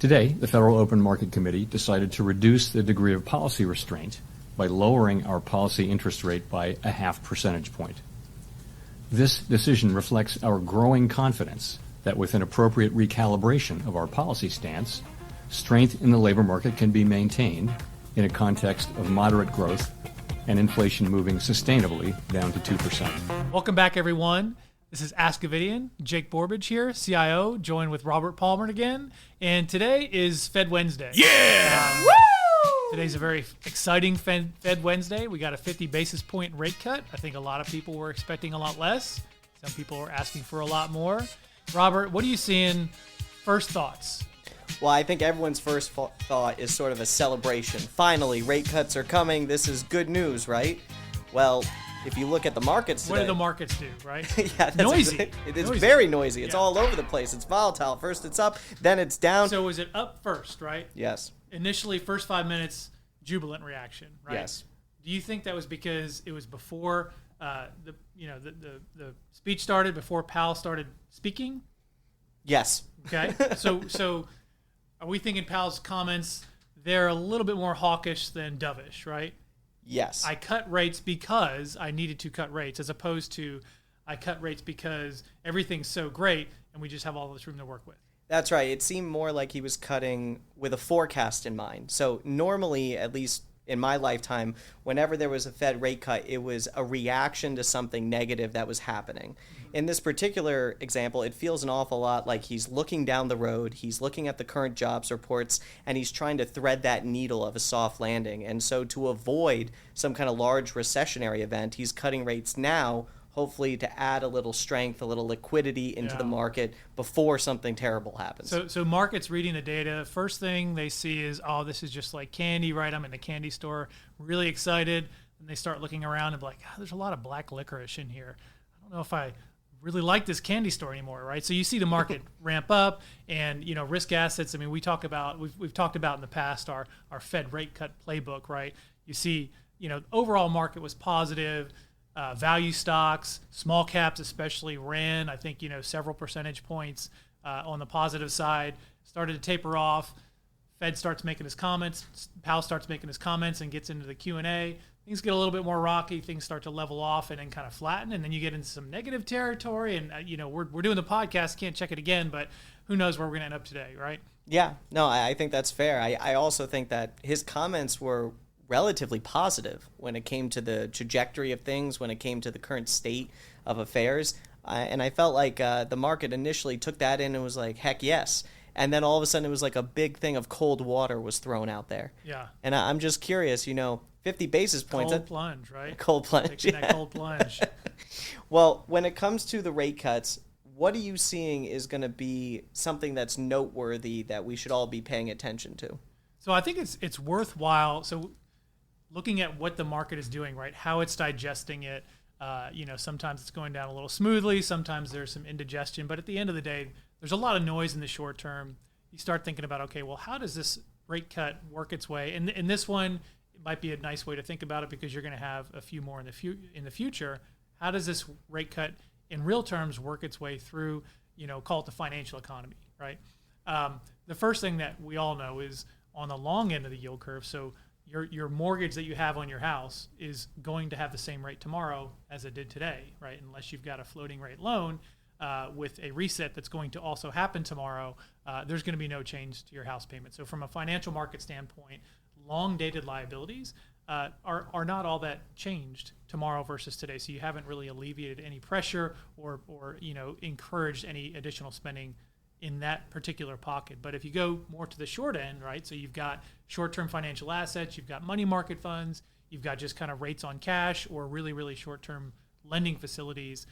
Today, the Federal Open Market Committee decided to reduce the degree of policy restraint by lowering our policy interest rate by a 0.5 percentage point. This decision reflects our growing confidence that with an appropriate recalibration of our policy stance, strength in the labor market can be maintained in a context of moderate growth and inflation moving sustainably down to 2%. Welcome back, everyone. This is Ask Avidian. Jake Borbidge here, CIO, joined with Robert Palmer again. And today is Fed Wednesday. Yeah! Today's a very exciting Fed Wednesday. We got a 50 basis point rate cut. I think a lot of people were expecting a lot less. Some people were asking for a lot more. Robert, what are you seeing? First thoughts? Well, I think everyone's first thought is sort of a celebration. Finally, rate cuts are coming. This is good news, right? Well, if you look at the markets today... What do the markets do, right? Yeah, noisy. It's very noisy. It's all over the place. It's volatile. First it's up, then it's down. So is it up first, right? Yes. Initially, first 5 minutes, jubilant reaction, right? Yes. Do you think that was because it was before the speech started, before Powell started speaking? Yes. Okay. So are we thinking Powell's comments, they're a little bit more hawkish than dovish, right? Yes. I cut rates because I needed to cut rates, as opposed to I cut rates because everything's so great and we just have all this room to work with. That's right. It seemed more like he was cutting with a forecast in mind. So normally, at least in my lifetime, whenever there was a Fed rate cut, it was a reaction to something negative that was happening. In this particular example, it feels an awful lot like he's looking down the road, he's looking at the current jobs reports, and he's trying to thread that needle of a soft landing. And so to avoid some kind of large recessionary event, he's cutting rates now, hopefully to add a little strength, a little liquidity into the market before something terrible happens. So markets reading the data, first thing they see is, oh, this is just like candy, right? I'm in the candy store, really excited. And they start looking around and be like, oh, there's a lot of black licorice in here. I don't know if I really like this candy store anymore, right? So you see the market ramp up, and risk assets. I mean, we've talked about in the past our Fed rate cut playbook, right? You see, overall market was positive. Value stocks, small caps especially, ran, I think, several percentage points on the positive side, started to taper off. Fed starts making his comments. Powell starts making his comments and gets into the Q&A. Things get a little bit more rocky. Things start to level off and then kind of flatten. And then you get into some negative territory. And, we're doing the podcast. Can't check it again, but who knows where we're going to end up today, right? Yeah, no, I think that's fair. I also think that his comments were relatively positive when it came to the trajectory of things, when it came to the current state of affairs. And I felt like the market initially took that in and was like, heck yes. And then all of a sudden it was like a big thing of cold water was thrown out there. Yeah. And I'm just curious, 50 basis points. Cold plunge, right? Cold plunge. Taking that cold plunge. Well, when it comes to the rate cuts, what are you seeing is going to be something that's noteworthy that we should all be paying attention to? So I think it's worthwhile. So looking at what the market is doing, right? How it's digesting it. Sometimes it's going down a little smoothly. Sometimes there's some indigestion. But at the end of the day, there's a lot of noise in the short term. You start thinking about, okay, well, how does this rate cut work its way? And in this one, it might be a nice way to think about it because you're going to have a few more in the future. How does this rate cut in real terms work its way through, call it the financial economy, right? The first thing that we all know is on the long end of the yield curve. So your mortgage that you have on your house is going to have the same rate tomorrow as it did today, right? Unless you've got a floating rate loan with a reset that's going to also happen tomorrow, there's going to be no change to your house payment. So from a financial market standpoint, long-dated liabilities are not all that changed tomorrow versus today. So you haven't really alleviated any pressure or encouraged any additional spending in that particular pocket. But if you go more to the short end, right, so you've got short-term financial assets, you've got money market funds, you've got just kind of rates on cash or really, really short-term lending facilities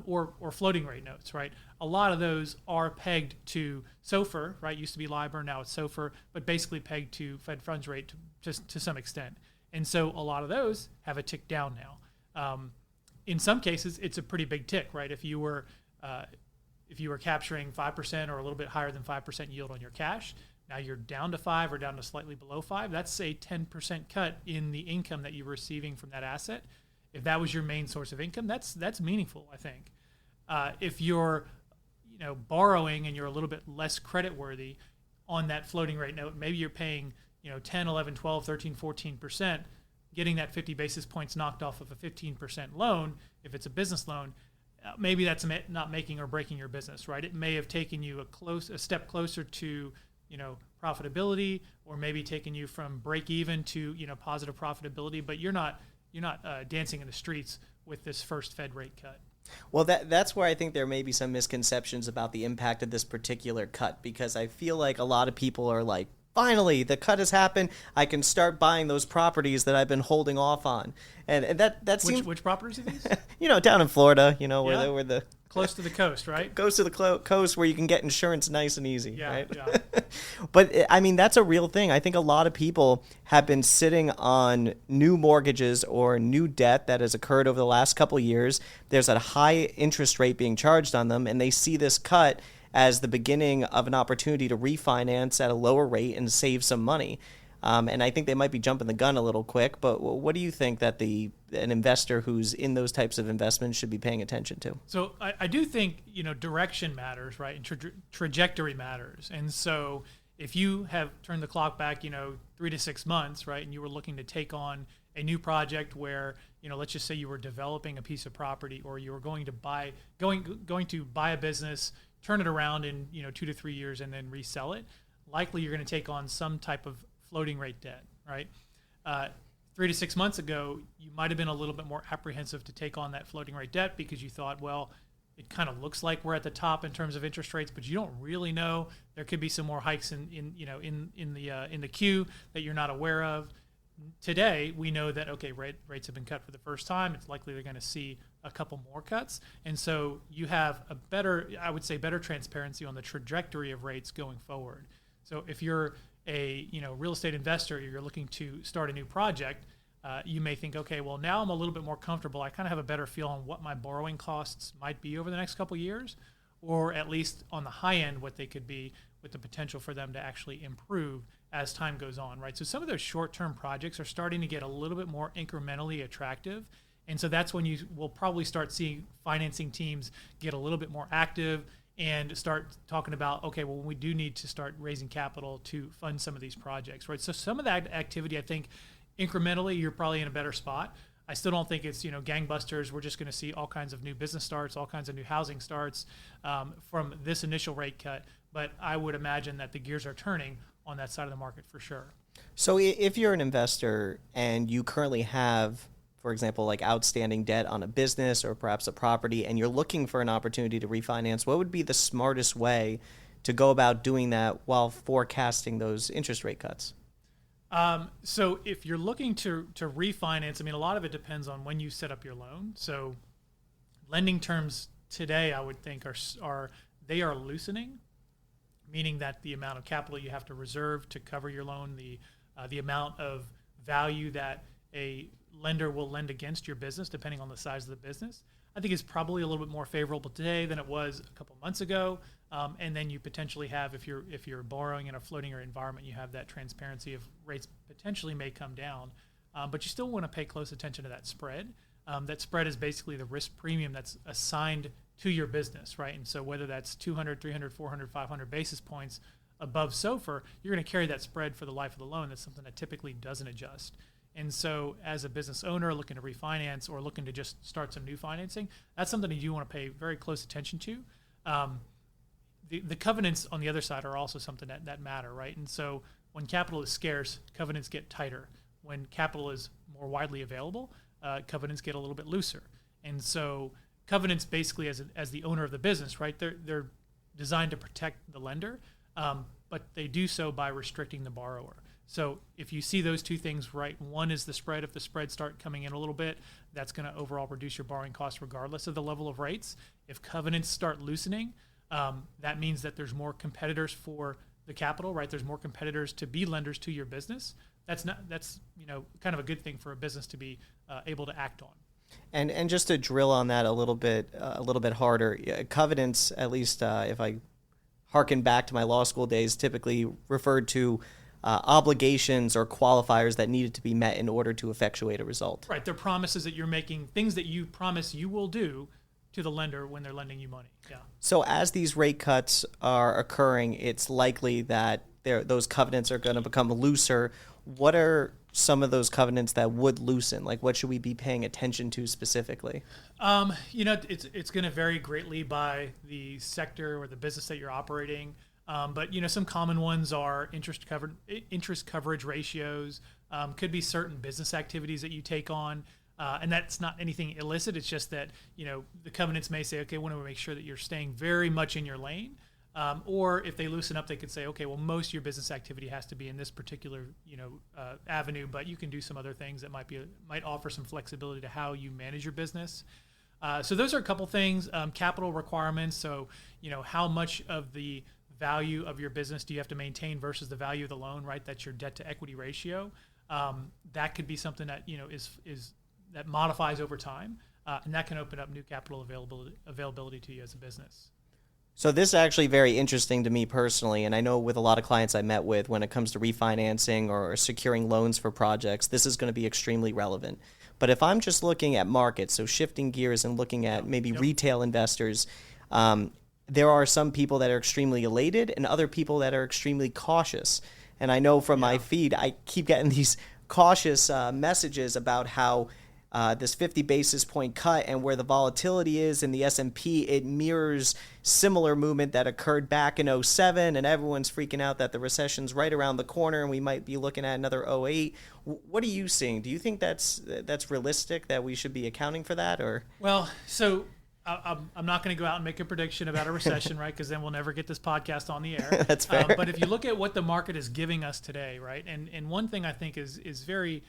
or floating rate notes, right? A lot of those are pegged to SOFR, right? Used to be LIBOR, now it's SOFR, but basically pegged to Fed funds rate to some extent. And so a lot of those have a tick down now. In some cases, it's a pretty big tick, right? If you were capturing 5% or a little bit higher than 5% yield on your cash, now you're down to 5 or down to slightly below 5. That's a 10% cut in the income that you're receiving from that asset. If that was your main source of income, that's meaningful, I think. If you're borrowing and you're a little bit less credit worthy, on that floating rate note. Maybe you're paying 10, 11, 12, 13, 14%, getting that 50 basis points knocked off of a 15% loan. If it's a business loan, maybe that's not making or breaking your business, right? It may have taken you a step closer to profitability, or maybe taken you from break even to positive profitability, but you're not dancing in the streets with this first Fed rate cut. Well, that's where I think there may be some misconceptions about the impact of this particular cut, because I feel like a lot of people are like, finally, the cut has happened. I can start buying those properties that I've been holding off on. And that seems... Which properties are these? Down in Florida, Yeah. where the... Close to the coast, right? Goes to the coast where you can get insurance nice and easy, right? Yeah. But, I mean, that's a real thing. I think a lot of people have been sitting on new mortgages or new debt that has occurred over the last couple of years. There's a high interest rate being charged on them, and they see this cut as the beginning of an opportunity to refinance at a lower rate and save some money. And I think they might be jumping the gun a little quick, but what do you think that an investor who's in those types of investments should be paying attention to? So I do think, direction matters, right? And trajectory matters. And so if you have turned the clock back, 3 to 6 months, right, and you were looking to take on a new project where, let's just say you were developing a piece of property, or you were going to buy a business, turn it around in 2 to 3 years and then resell it, likely you're going to take on some type of floating rate debt, right? 3 to 6 months ago, you might have been a little bit more apprehensive to take on that floating rate debt because you thought, well, it kind of looks like we're at the top in terms of interest rates, but you don't really know. There could be some more hikes in the queue that you're not aware of. Today, we know that, okay, rates have been cut for the first time. It's likely they're going to see a couple more cuts. And so you have better transparency on the trajectory of rates going forward. So if you're a real estate investor, you're looking to start a new project, you may think, okay, well, now I'm a little bit more comfortable. I kind of have a better feel on what my borrowing costs might be over the next couple of years, or at least on the high end, what they could be, with the potential for them to actually improve as time goes on, right? So some of those short-term projects are starting to get a little bit more incrementally attractive. And so that's when you will probably start seeing financing teams get a little bit more active and start talking about, okay, well, we do need to start raising capital to fund some of these projects, right? So some of that activity, I think, incrementally, you're probably in a better spot. I still don't think it's, gangbusters. We're just going to see all kinds of new business starts, all kinds of new housing starts from this initial rate cut. But I would imagine that the gears are turning on that side of the market for sure. So if you're an investor and you currently have, for example, like outstanding debt on a business or perhaps a property, and you're looking for an opportunity to refinance, what would be the smartest way to go about doing that while forecasting those interest rate cuts? So if you're looking to refinance, a lot of it depends on when you set up your loan. So lending terms today, I would think, are loosening, meaning that the amount of capital you have to reserve to cover your loan, the amount of value that a lender will lend against your business, depending on the size of the business, I think is probably a little bit more favorable today than it was a couple months ago. And then you potentially have, if you're borrowing in a floating rate environment, you have that transparency of rates potentially may come down, but you still want to pay close attention to that spread. That spread is basically the risk premium that's assigned to your business, right? And so whether that's 200, 300, 400, 500 basis points above SOFR, you're going to carry that spread for the life of the loan. That's something that typically doesn't adjust. And so as a business owner looking to refinance or looking to just start some new financing, that's something that you want to pay very close attention to. The covenants on the other side are also something that matter, right? And so when capital is scarce, covenants get tighter. When capital is more widely available, covenants get a little bit looser. And so covenants basically, as the owner of the business, right, they're designed to protect the lender, but they do so by restricting the borrower. So if you see those two things, right, one is the spread. If the spreads start coming in a little bit, that's going to overall reduce your borrowing costs regardless of the level of rates. If covenants start loosening, that means that there's more competitors for the capital, right? There's more competitors to be lenders to your business. That's kind of a good thing for a business to be able to act on. And just to drill on that a little bit harder, covenants, at least if I harken back to my law school days, typically referred to obligations or qualifiers that needed to be met in order to effectuate a result. Right. They're promises that you're making, things that you promise you will do to the lender when they're lending you money. Yeah. So as these rate cuts are occurring, it's likely that those covenants are going to become looser. What are some of those covenants that would loosen? Like, what should we be paying attention to specifically? It's going to vary greatly by the sector or the business that you're operating. But some common ones are interest coverage ratios. Could be certain business activities that you take on. And that's not anything illicit. It's just that, the covenants may say, okay, we want to make sure that you're staying very much in your lane. Or if they loosen up, they could say, okay, well, most of your business activity has to be in this particular, avenue, but you can do some other things that might offer some flexibility to how you manage your business. So those are a couple things. Capital requirements. So, how much of the value of your business do you have to maintain versus the value of the loan, right? That's your debt to equity ratio. That could be something that, is that modifies over time. And that can open up new capital availability to you as a business. So this is actually very interesting to me personally, and I know with a lot of clients I met with, when it comes to refinancing or securing loans for projects, this is going to be extremely relevant. But if I'm just looking at markets, so shifting gears and looking at maybe retail investors, there are some people that are extremely elated and other people that are extremely cautious. And I know from my feed, I keep getting these cautious messages about how this 50 basis point cut and where the volatility is in the S&P, it mirrors similar movement that occurred back in 07, and everyone's freaking out that the recession's right around the corner and we might be looking at another 08. What are you seeing? Do you think that's realistic, that we should be accounting for that? Or Well, so I'm not going to go out and make a prediction about a recession, right? Because then we'll never get this podcast on the air. That's fair. But if you look at what the market is giving us today, right? And one thing I think is very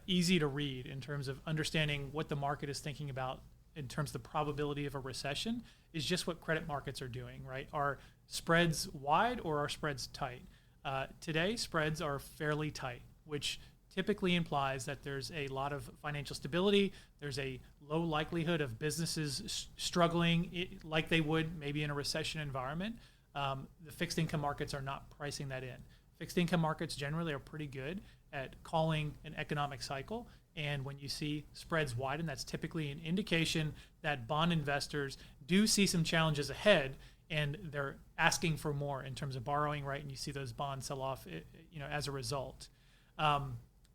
easy to read in terms of understanding what the market is thinking about in terms of the probability of a recession is just what credit markets are doing, right? Are spreads wide or are spreads tight? Today, spreads are fairly tight, which typically implies that there's a lot of financial stability. There's a low likelihood of businesses struggling like they would maybe in a recession environment. The fixed income markets are not pricing that in. Fixed income markets generally are pretty good at calling an economic cycle. And when you see spreads widen, that's typically an indication that bond investors do see some challenges ahead and they're asking for more in terms of borrowing, right? And you see those bonds sell off, as a result.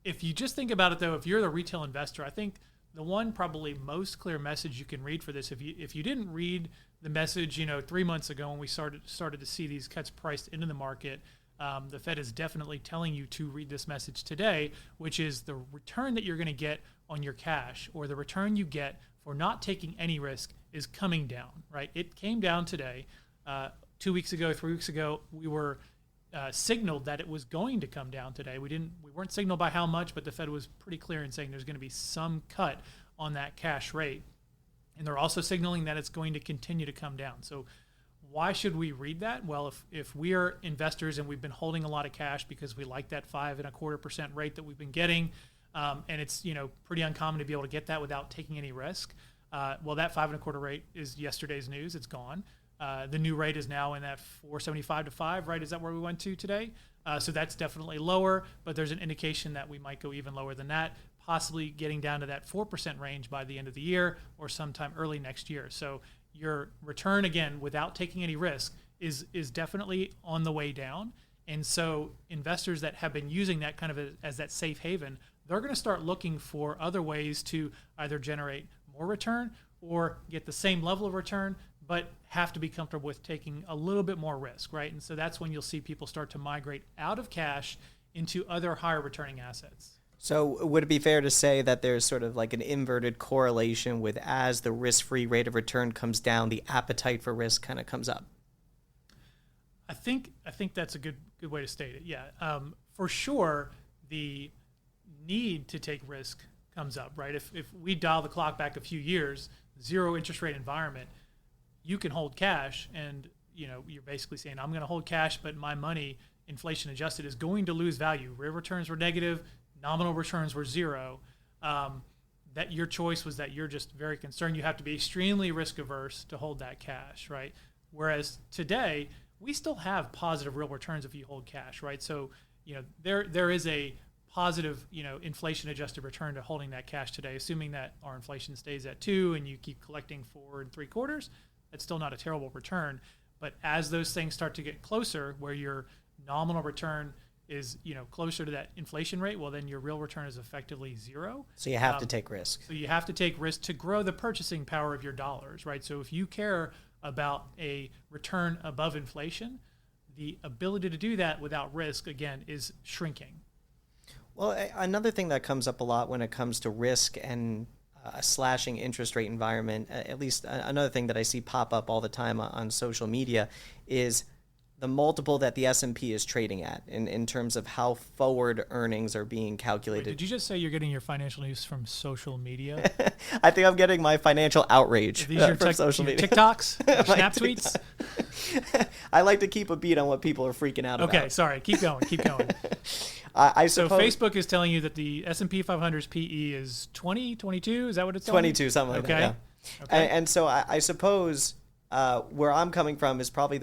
If you just think about it, though, if you're the retail investor, I think the one probably most clear message you can read for this, if you didn't read the message, 3 months ago when we started to see these cuts priced into the market, the Fed is definitely telling you to read this message today, which is the return that you're going to get on your cash, or the return you get for not taking any risk, is coming down, right? It came down today. 2 weeks ago, 3 weeks ago, we were signaled that it was going to come down today. We weren't signaled by how much, but the Fed was pretty clear in saying there's going to be some cut on that cash rate. And they're also signaling that it's going to continue to come down. So why should we read that? Well, if we are investors and we've been holding a lot of cash because we like that 5.25% rate that we've been getting, and it's pretty uncommon to be able to get that without taking any risk. Well, that 5.25% rate is yesterday's news. It's gone. The new rate is now in that 4.75 to 5, right? Is that where we went to today? So that's definitely lower, but there's an indication that we might go even lower than that, possibly getting down to that 4% range by the end of the year or sometime early next year. So your return, again, without taking any risk, is definitely on the way down. And so investors that have been using that kind of as that safe haven, they're going to start looking for other ways to either generate more return or get the same level of return, but have to be comfortable with taking a little bit more risk, right? And so that's when you'll see people start to migrate out of cash into other higher returning assets. So would it be fair to say that there's sort of like an inverted correlation with, as the risk-free rate of return comes down, the appetite for risk kind of comes up? I think that's a good way to state it. Yeah, for sure, the need to take risk comes up, right? If we dial the clock back a few years, zero interest rate environment, you can hold cash, and you're basically saying, I'm going to hold cash, but my money, inflation adjusted, is going to lose value. Real returns were negative, nominal returns were zero. That your choice was that you're just very concerned. You have to be extremely risk averse to hold that cash, right? Whereas today, we still have positive real returns if you hold cash, right? So there is a positive inflation adjusted return to holding that cash today, assuming that our inflation stays at 2 and you keep collecting 4 3/4. That's still not a terrible return. But as those things start to get closer, where your nominal return is, closer to that inflation rate, well, then your real return is effectively zero. So you have to take risk. So you have to take risk to grow the purchasing power of your dollars, right? So if you care about a return above inflation, the ability to do that without risk, again, is shrinking. Well, another thing that comes up a lot when it comes to risk and a slashing interest rate environment, at least another thing that I see pop up all the time on social media, is the multiple that the S&P is trading at in terms of how forward earnings are being calculated. Wait, did you just say you're getting your financial news from social media? I think I'm getting my financial outrage from social media. TikToks? Your Snap tweets? I like to keep a beat on what people are freaking out about. Okay, sorry. Keep going. I So suppose Facebook is telling you that the S&P 500's PE is 20, 22? Is that what it's telling 22, something like that. Yeah. Okay. And so I suppose where I'm coming from is probably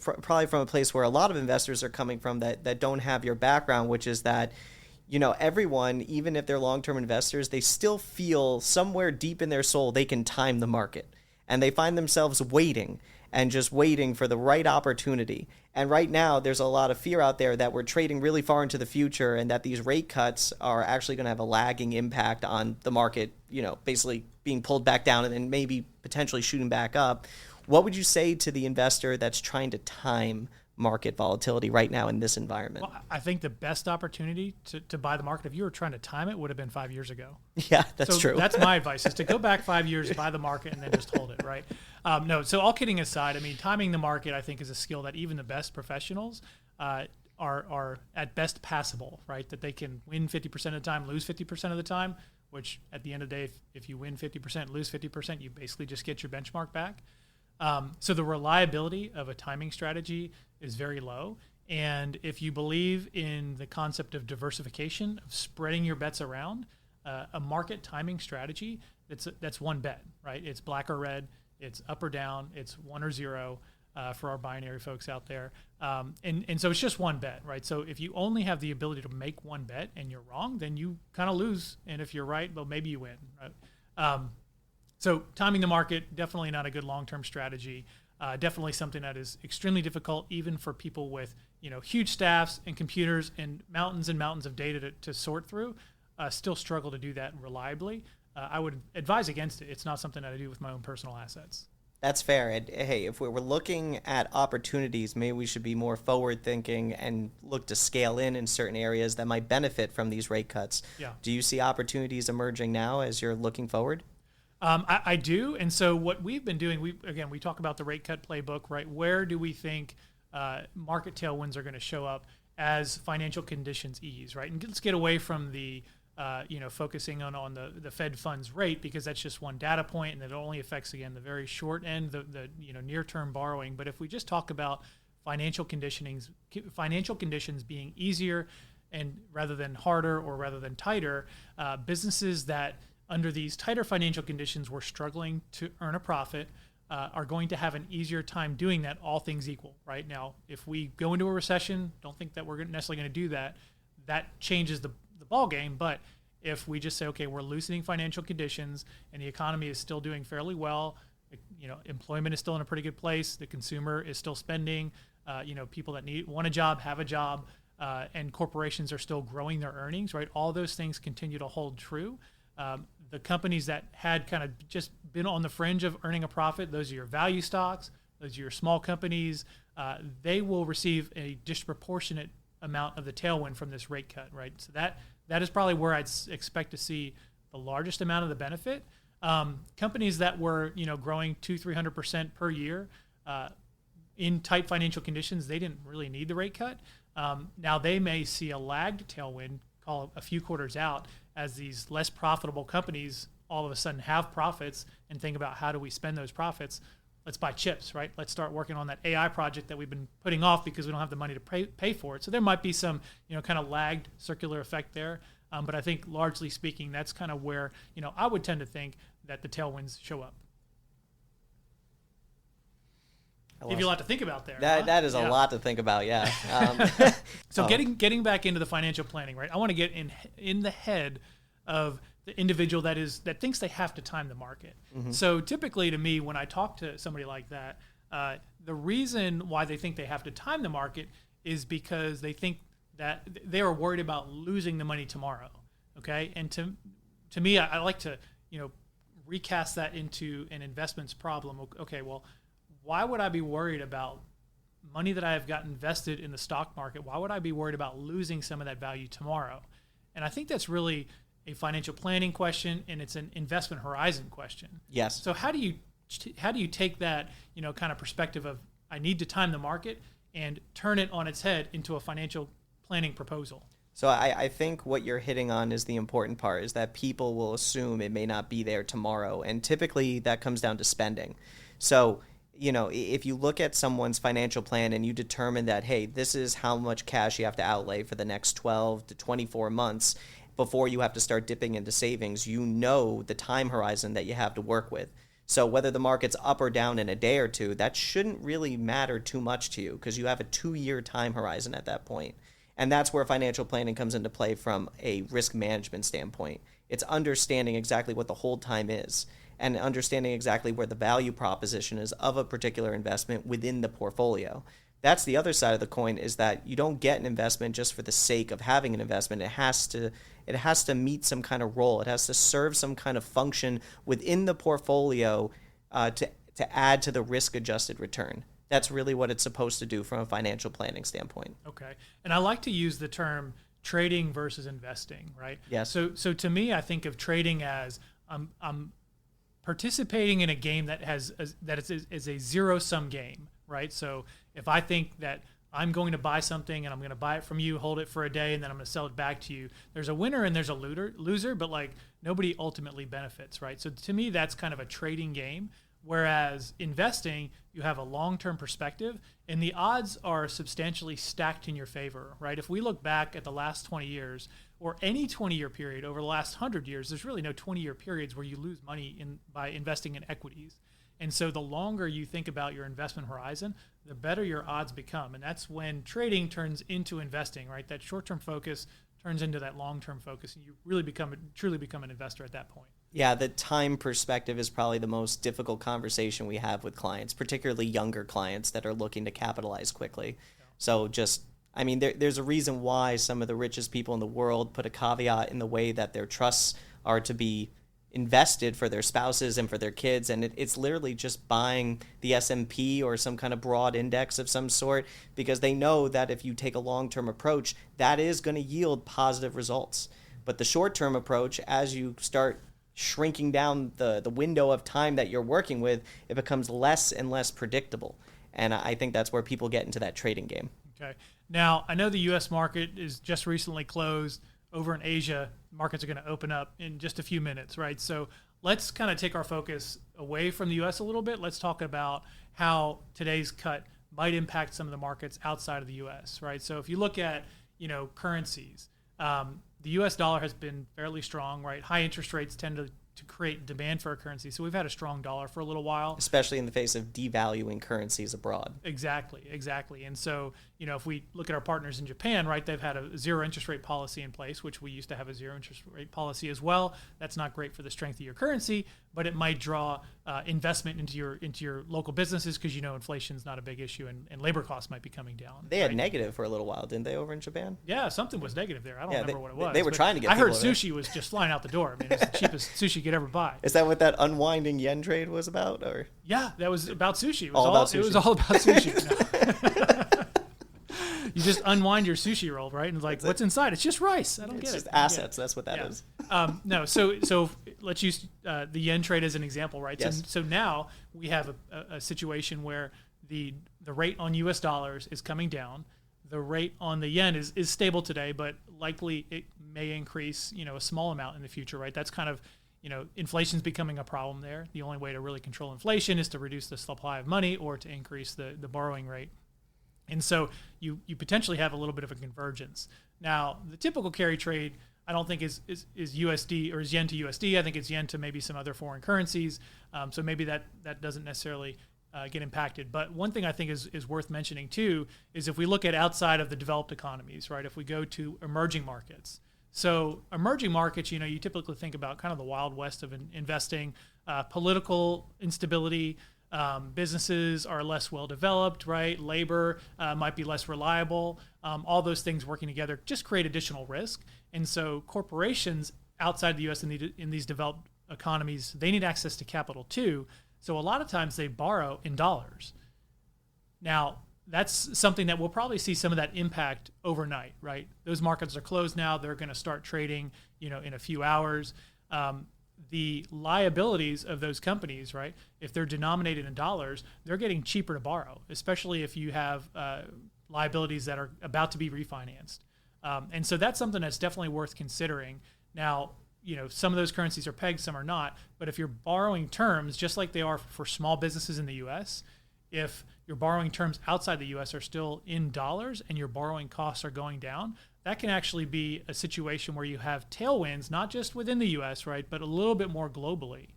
probably from a place where a lot of investors are coming from that don't have your background, which is that, everyone, even if they're long-term investors, they still feel somewhere deep in their soul they can time the market. And they find themselves waiting for the right opportunity. And right now, there's a lot of fear out there that we're trading really far into the future and that these rate cuts are actually going to have a lagging impact on the market, basically being pulled back down and then maybe potentially shooting back up. What would you say to the investor that's trying to time market volatility right now in this environment? Well, I think the best opportunity to buy the market, if you were trying to time it, would have been 5 years ago. Yeah, that's true. That's my advice, is to go back 5 years, buy the market, and then just hold it, right? No, so all kidding aside, timing the market, I think, is a skill that even the best professionals are at best passable, right? That they can win 50% of the time, lose 50% of the time, which at the end of the day, if you win 50%, lose 50%, you basically just get your benchmark back. So the reliability of a timing strategy is very low. And if you believe in the concept of diversification, of spreading your bets around, a market timing strategy, that's one bet, right? It's black or red, it's up or down, it's 1 or 0 for our binary folks out there. And so it's just one bet, right? So if you only have the ability to make one bet and you're wrong, then you kind of lose. And if you're right, well, maybe you win, right? So timing the market, definitely not a good long-term strategy. Definitely something that is extremely difficult, even for people with huge staffs and computers and mountains of data to sort through. Still struggle to do that reliably. I would advise against it. It's not something that I do with my own personal assets. That's fair. And hey, if we were looking at opportunities, maybe we should be more forward-thinking and look to scale in certain areas that might benefit from these rate cuts. Yeah. Do you see opportunities emerging now as you're looking forward? I do. And so what we've been doing, we talk about the rate cut playbook, right? Where do we think market tailwinds are going to show up as financial conditions ease, right? And let's get away from the, focusing on the Fed funds rate, because that's just one data point and it only affects, again, the very short end, the near-term borrowing. But if we just talk about financial conditions being easier and rather than harder or rather than tighter, businesses that under these tighter financial conditions were struggling to earn a profit are going to have an easier time doing that, all things equal, right? Now, if we go into a recession, don't think that we're necessarily going to do that. That changes the ball game. But if we just say, okay, we're loosening financial conditions and the economy is still doing fairly well, employment is still in a pretty good place, the consumer is still spending, people that want a job have a job, and corporations are still growing their earnings, right? All those things continue to hold true. The companies that had kind of just been on the fringe of earning a profit, those are your value stocks, those are your small companies, they will receive a disproportionate amount of the tailwind from this rate cut, right? So that is probably where I'd expect to see the largest amount of the benefit. Companies that were, growing 200-300% per year in tight financial conditions, they didn't really need the rate cut. Now they may see a lagged tailwind, call a few quarters out, as these less profitable companies all of a sudden have profits and think about how do we spend those profits. Let's buy chips, right? Let's start working on that AI project that we've been putting off because we don't have the money to pay for it. So there might be some, kind of lagged circular effect there. But I think largely speaking, that's kind of where, I would tend to think that the tailwinds show up. Give you a lot to think about there. That is a lot to think about, yeah. So getting back into the financial planning, right? I want to get in the head of the individual that thinks they have to time the market. Mm-hmm. So typically, to me, when I talk to somebody like that, the reason why they think they have to time the market is because they think that they are worried about losing the money tomorrow. Okay, and to me, I like to recast that into an investments problem. Okay, well, why would I be worried about money that I have got invested in the stock market? Why would I be worried about losing some of that value tomorrow? And I think that's really a financial planning question, and it's an investment horizon question. Yes. So how do you take that kind of perspective of I need to time the market and turn it on its head into a financial planning proposal? So I think what you're hitting on is the important part, is that people will assume it may not be there tomorrow. And typically that comes down to spending. So, if you look at someone's financial plan and you determine that, hey, this is how much cash you have to outlay for the next 12 to 24 months before you have to start dipping into savings, the time horizon that you have to work with. So whether the market's up or down in a day or two, that shouldn't really matter too much to you because you have a 2-year time horizon at that point. And that's where financial planning comes into play from a risk management standpoint. It's understanding exactly what the hold time is and understanding exactly where the value proposition is of a particular investment within the portfolio. That's the other side of the coin, is that you don't get an investment just for the sake of having an investment. It has to meet some kind of role. It has to serve some kind of function within the portfolio to add to the risk-adjusted return. That's really what it's supposed to do from a financial planning standpoint. Okay. And I like to use the term trading versus investing, right? Yes. So to me, I think of trading as I'm participating in a game that is a zero-sum game, right? So if I think that I'm going to buy something and I'm going to buy it from you, hold it for a day, and then I'm going to sell it back to you, there's a winner and there's a loser, but nobody ultimately benefits, right? So to me, that's kind of a trading game. Whereas investing, you have a long-term perspective, and the odds are substantially stacked in your favor, right? If we look back at the last 20 years, or any 20-year period over the last 100 years, there's really no 20-year periods where you lose money by investing in equities. And so the longer you think about your investment horizon, the better your odds become. And that's when trading turns into investing, right? That short-term focus turns into that long-term focus, and you really truly become an investor at that point. Yeah, the time perspective is probably the most difficult conversation we have with clients, particularly younger clients that are looking to capitalize quickly. Yeah. So there's a reason why some of the richest people in the world put a caveat in the way that their trusts are to be invested for their spouses and for their kids, and it's literally just buying the S&P or some kind of broad index of some sort, because they know that if you take a long-term approach, that is going to yield positive results. But the short-term approach, as you start shrinking down the window of time that you're working with, it becomes less and less predictable. And I think that's where people get into that trading game. Okay. Now, I know the U.S. market is just recently closed. Over in Asia, markets are going to open up in just a few minutes, right? So let's kind of take our focus away from the U.S. a little bit. Let's talk about how today's cut might impact some of the markets outside of the U.S., right? So if you look at, currencies, the U.S. dollar has been fairly strong, right? High interest rates tend to create demand for our currency. So we've had a strong dollar for a little while. Especially in the face of devaluing currencies abroad. Exactly. And so, if we look at our partners in Japan, right, they've had a zero interest rate policy in place, which we used to have a zero interest rate policy as well. That's not great for the strength of your currency, but it might draw investment into your local businesses because, inflation's not a big issue and labor costs might be coming down. They had negative for a little while, didn't they, over in Japan? Yeah, something was negative there. I don't remember what it was. They were trying to get I heard people sushi was just flying out the door. I mean, it's the cheapest sushi you could ever buy. Is that what that unwinding yen trade was about? Or yeah, that was about sushi. It was all about sushi. No. You just unwind your sushi roll, right? And it's what's inside? It's just rice. I don't get it. It's just assets. That's what that is. No, so let's use the yen trade as an example, right? Yes. So now we have a situation where the rate on U.S. dollars is coming down. The rate on the yen is stable today, but likely it may increase, a small amount in the future, right? That's kind of, inflation's becoming a problem there. The only way to really control inflation is to reduce the supply of money or to increase the borrowing rate. And so you potentially have a little bit of a convergence. Now, the typical carry trade, I don't think is USD or is yen to USD. I think it's yen to maybe some other foreign currencies. So maybe that doesn't necessarily get impacted. But one thing I think is worth mentioning too is if we look at outside of the developed economies, right? If we go to emerging markets. So emerging markets, you typically think about kind of the Wild West of investing, political instability, Businesses are less well developed, right? Labor might be less reliable. All those things working together just create additional risk. And so corporations outside the U.S. in these developed economies, they need access to capital too. So a lot of times they borrow in dollars. Now, that's something that we'll probably see some of that impact overnight, right? Those markets are closed now. They're going to start trading, in a few hours. The liabilities of those companies, right? If they're denominated in dollars, they're getting cheaper to borrow, especially if you have liabilities that are about to be refinanced. And so that's something that's definitely worth considering. Now, some of those currencies are pegged, some are not. But if you're borrowing terms, just like they are for small businesses in the U.S., if your borrowing terms outside the U.S. are still in dollars and your borrowing costs are going down, that can actually be a situation where you have tailwinds, not just within the U.S., right, but a little bit more globally.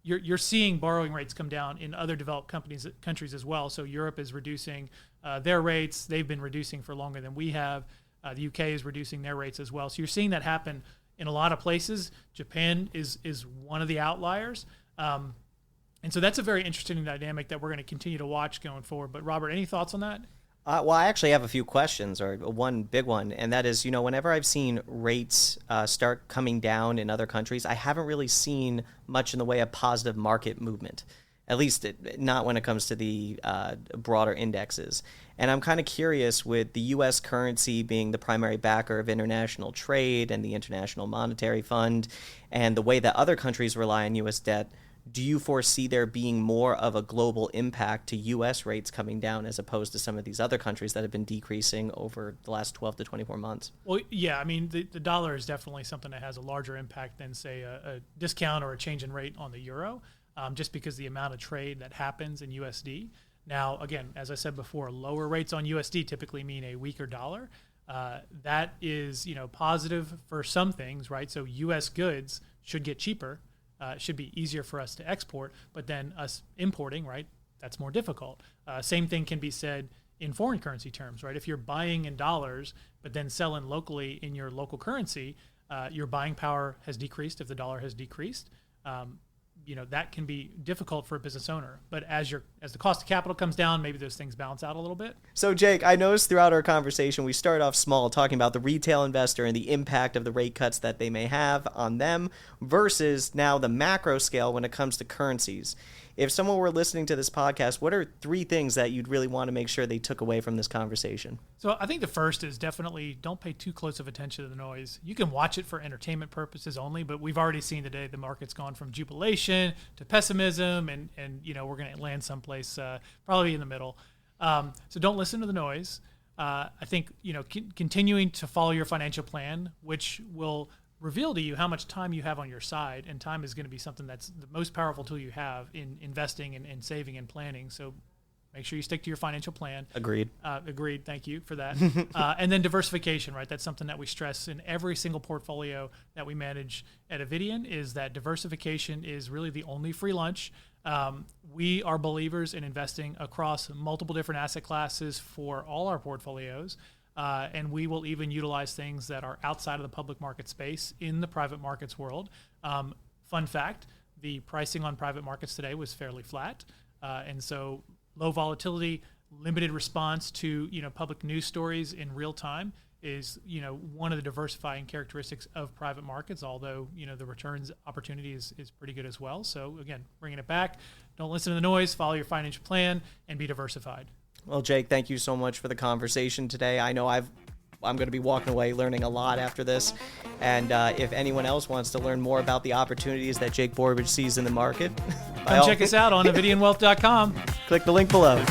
You're seeing borrowing rates come down in other developed countries as well. So Europe is reducing their rates. They've been reducing for longer than we have. The UK is reducing their rates as well. So you're seeing that happen in a lot of places. Japan is one of the outliers. And so that's a very interesting dynamic that we're going to continue to watch going forward. But Robert, any thoughts on that? Well, I actually have a few questions, or one big one, and that is, whenever I've seen rates start coming down in other countries, I haven't really seen much in the way of positive market movement, at least not when it comes to the broader indexes. And I'm kind of curious, with the U.S. currency being the primary backer of international trade and the International Monetary Fund, and the way that other countries rely on U.S. debt, do you foresee there being more of a global impact to U.S. rates coming down as opposed to some of these other countries that have been decreasing over the last 12 to 24 months? Well, yeah, I mean, the dollar is definitely something that has a larger impact than, say, a discount or a change in rate on the euro, just because the amount of trade that happens in USD. Now, again, as I said before, lower rates on USD typically mean a weaker dollar. That is, positive for some things, right? So U.S. goods should get cheaper. It should be easier for us to export, but then us importing, right, that's more difficult. Same thing can be said in foreign currency terms, right? If you're buying in dollars, but then selling locally in your local currency, your buying power has decreased if the dollar has decreased. That can be difficult for a business owner. But as the cost of capital comes down, maybe those things balance out a little bit. So, Jake, I noticed throughout our conversation, we start off small, talking about the retail investor and the impact of the rate cuts that they may have on them versus now the macro scale when it comes to currencies. If someone were listening to this podcast, what are 3 things that you'd really want to make sure they took away from this conversation? So I think the first is definitely don't pay too close of attention to the noise. You can watch it for entertainment purposes only, but we've already seen today the market's gone from jubilation to pessimism, and we're going to land someplace probably in the middle. So don't listen to the noise. I think continuing to follow your financial plan, which will reveal to you how much time you have on your side, and time is going to be something that's the most powerful tool you have in investing and saving and planning. So make sure you stick to your financial plan. Agreed. Agreed. Thank you for that. And then diversification, right? That's something that we stress in every single portfolio that we manage at Avidian, is that diversification is really the only free lunch. We are believers in investing across multiple different asset classes for all our portfolios. And we will even utilize things that are outside of the public market space in the private markets world. Fun fact, the pricing on private markets today was fairly flat. And so low volatility, limited response to public news stories in real time is one of the diversifying characteristics of private markets, although the returns opportunity is pretty good as well. So again, bringing it back, don't listen to the noise, follow your financial plan, and be diversified. Well, Jake, thank you so much for the conversation today. I know I'm going to be walking away learning a lot after this. And if anyone else wants to learn more about the opportunities that Jake Borbidge sees in the market, come check us out on avidianwealth.com. Click the link below.